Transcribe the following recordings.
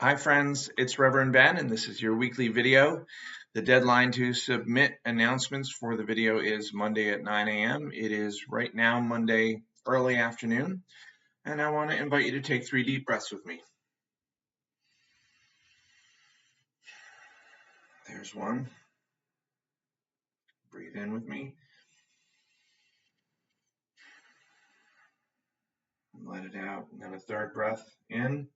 Hi friends, it's Reverend Ben and this is your weekly video. The deadline to submit announcements for the video is Monday at 9 a.m. It is right now Monday early afternoon, and I want to invite you to take 3 deep breaths with me. There's one. Breathe in with me. And let it out. And then a third breath in.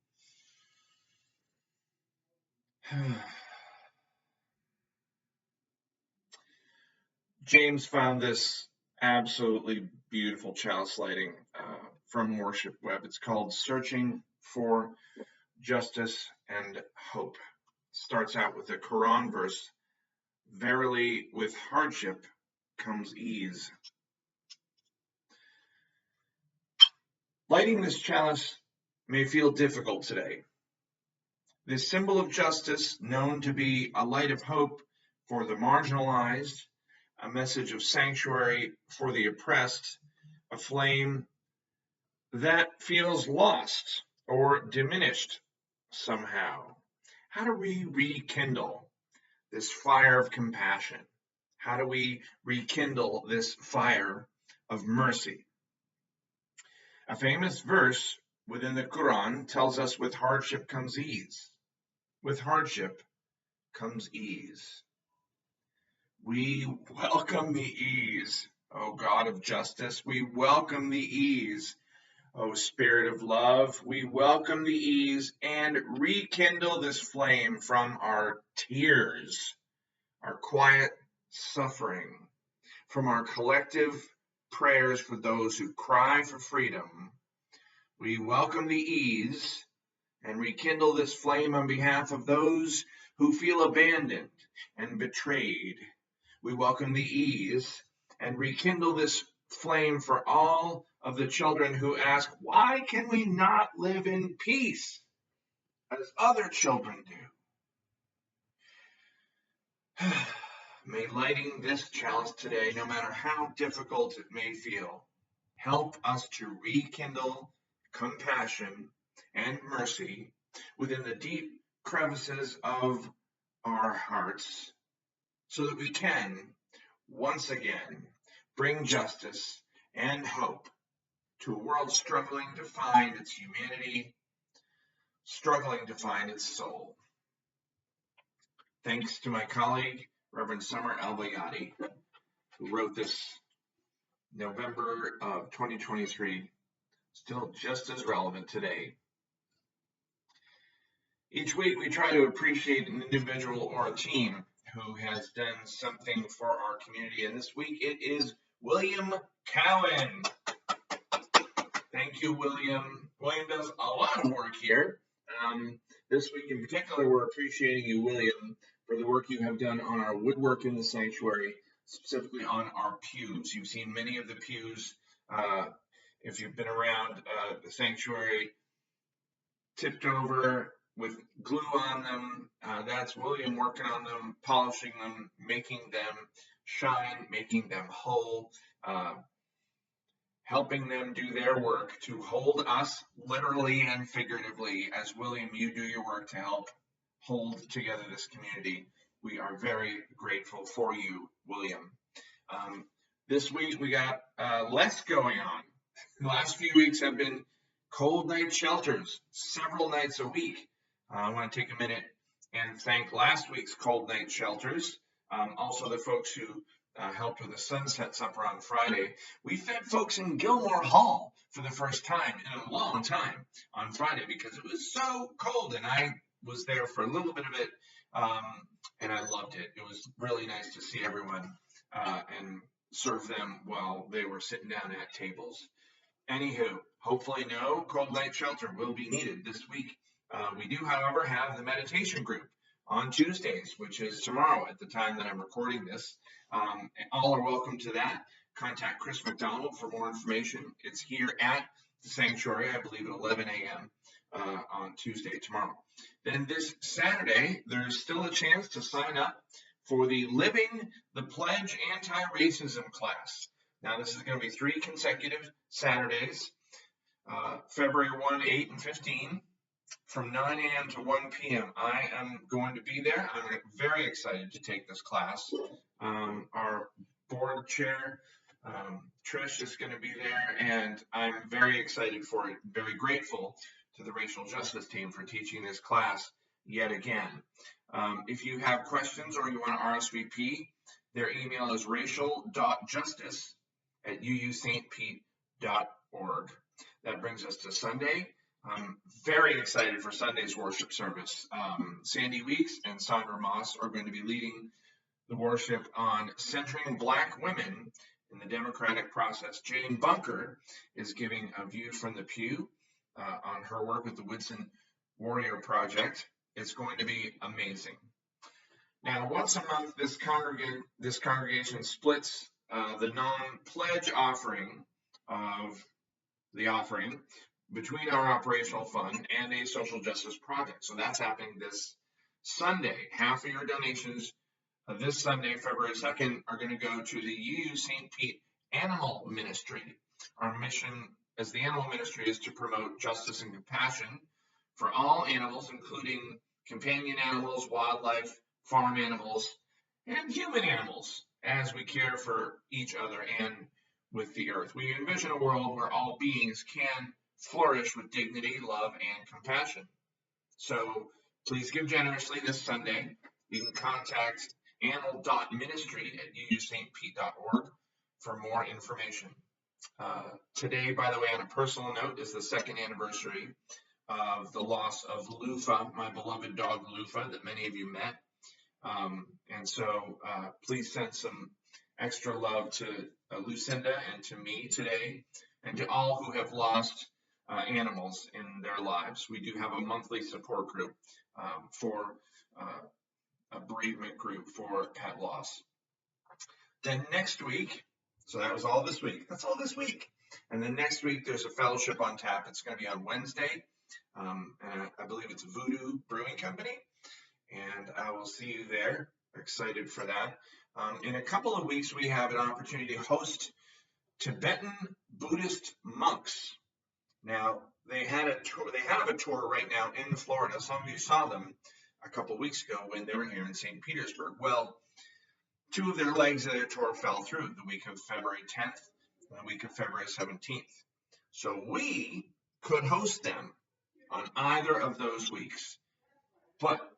James found this absolutely beautiful chalice lighting from Worship Web. It's called Searching for Justice and Hope. Starts out with a Quran verse, verily with hardship comes ease. Lighting this chalice may feel difficult today. This symbol of justice, known to be a light of hope for the marginalized, a message of sanctuary for the oppressed, a flame that feels lost or diminished somehow. How do we rekindle this fire of compassion? How do we rekindle this fire of mercy? A famous verse within the Quran tells us with hardship comes ease. With hardship comes ease. We welcome the ease, O God of justice. We welcome the ease, O Spirit of love. We welcome the ease and rekindle this flame from our tears, our quiet suffering, from our collective prayers for those who cry for freedom. We welcome the ease and rekindle this flame on behalf of those who feel abandoned and betrayed. We welcome the ease and rekindle this flame for all of the children who ask, why can we not live in peace as other children do? May lighting this chalice today, no matter how difficult it may feel, help us to rekindle compassion and mercy within the deep crevices of our hearts, so that we can once again bring justice and hope to a world struggling to find its humanity, struggling to find its soul. Thanks to my colleague, Reverend Summer Albayati, who wrote this November of 2023, still just as relevant today. Each week we try to appreciate an individual or a team who has done something for our community, and this week it is William Cowan. Thank you, William. William does a lot of work here. This week in particular, we're appreciating you, William, for the work you have done on our woodwork in the sanctuary, specifically on our pews. You've seen many of the pews, if you've been around the sanctuary, tipped over with glue on them. That's William working on them, polishing them, making them shine, making them whole, helping them do their work to hold us literally and figuratively. As William, you do your work to help hold together this community. We are very grateful for you, William. This week we got less going on. The last few weeks have been cold night shelters, several nights a week. I want to take a minute and thank last week's cold night shelters, also the folks who helped with the sunset supper on Friday. We fed folks in Gilmore Hall for the first time in a long time on Friday because it was so cold, and I was there for a little bit of it, and I loved it. It was really nice to see everyone and serve them while they were sitting down at tables. Anywho, hopefully no cold night shelter will be needed this week. We do, however, have the meditation group on Tuesdays, which is tomorrow at the time that I'm recording this. All are welcome to that. Contact Chris McDonald for more information. It's here at the sanctuary, I believe at 11 a.m. On Tuesday, tomorrow. Then this Saturday, there's still a chance to sign up for the Living the Pledge Anti-Racism class. Now, this is going to be 3 consecutive Saturdays, February 1, 8, and 15. from 9 a.m. to 1 p.m. I am going to be there. I'm very excited to take this class. Our board chair, Trish, is going to be there, and I'm very excited for it. Very grateful to the racial justice team for teaching this class yet again. If you have questions or you want to RSVP, their email is racial.justice@uustpete.org. That brings us to Sunday. I'm very excited for Sunday's worship service. Sandy Weeks and Sandra Moss are going to be leading the worship on centering Black women in the democratic process. Jane Bunker is giving a view from the pew on her work with the Woodson Warrior Project. It's going to be amazing. Now, once a month, this congregation splits the non-pledge offering of the offering between our operational fund and a social justice project. So that's happening this Sunday. Half of your donations this Sunday, February 2nd, are going to go to the UU St. Pete Animal Ministry. Our mission as the animal ministry is to promote justice and compassion for all animals, including companion animals, wildlife, farm animals, and human animals, as we care for each other and with the earth. We envision a world where all beings can flourish with dignity, love, and compassion. So please give generously this Sunday. You can contact animal.ministry@uustpete.org for more information. Today, by the way, on a personal note, is the second anniversary of the loss of Lufa, my beloved dog Lufa, that many of you met. And so please send some extra love to Lucinda and to me today, and to all who have lost animals in their lives. We do have a monthly support group for a bereavement group for pet loss. Then next week, so that was all this week. That's all this week. And then next week, there's a fellowship on tap. It's going to be on Wednesday. And I believe it's Voodoo Brewing Company. And I will see you there. Excited for that. In a couple of weeks, we have an opportunity to host Tibetan Buddhist monks. Now, they have a tour right now in Florida. Some of you saw them a couple of weeks ago when they were here in St. Petersburg. Well, two of their legs of their tour fell through the week of February 10th and the week of February 17th. So we could host them on either of those weeks. But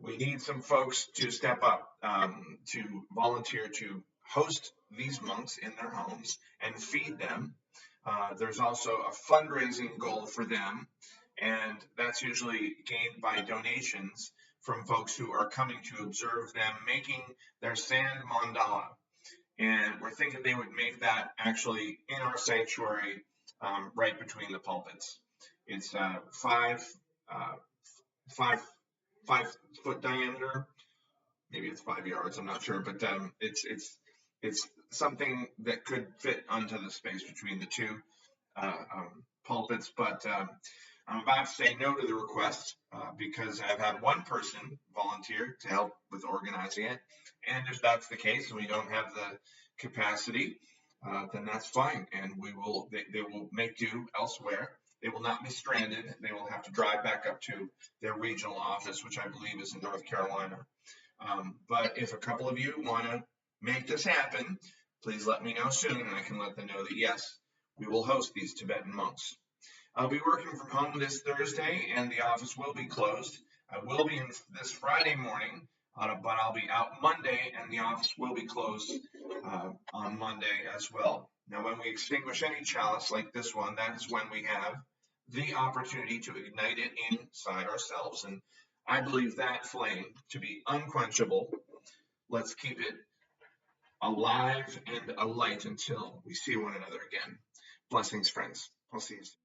we need some folks to step up to volunteer to host these monks in their homes and feed them. There's also a fundraising goal for them, and that's usually gained by donations from folks who are coming to observe them making their sand mandala. And we're thinking they would make that actually in our sanctuary, right between the pulpits. It's 5 foot diameter, maybe it's 5 yards, I'm not sure, but it's something that could fit onto the space between the two pulpits. But I'm about to say no to the request because I've had one person volunteer to help with organizing it, and if that's the case and we don't have the capacity, then that's fine, and they will make do elsewhere. They will not be stranded. They will have to drive back up to their regional office, which I believe is in North Carolina. But if a couple of you want to make this happen, please let me know soon, and I can let them know that, yes, we will host these Tibetan monks. I'll be working from home this Thursday, and the office will be closed. I will be in this Friday morning, but I'll be out Monday, and the office will be closed on Monday as well. Now, when we extinguish any chalice like this one, that is when we have the opportunity to ignite it inside ourselves. And I believe that flame to be unquenchable. Let's keep it alive and alight until we see one another again. Blessings, friends. I'll see you soon.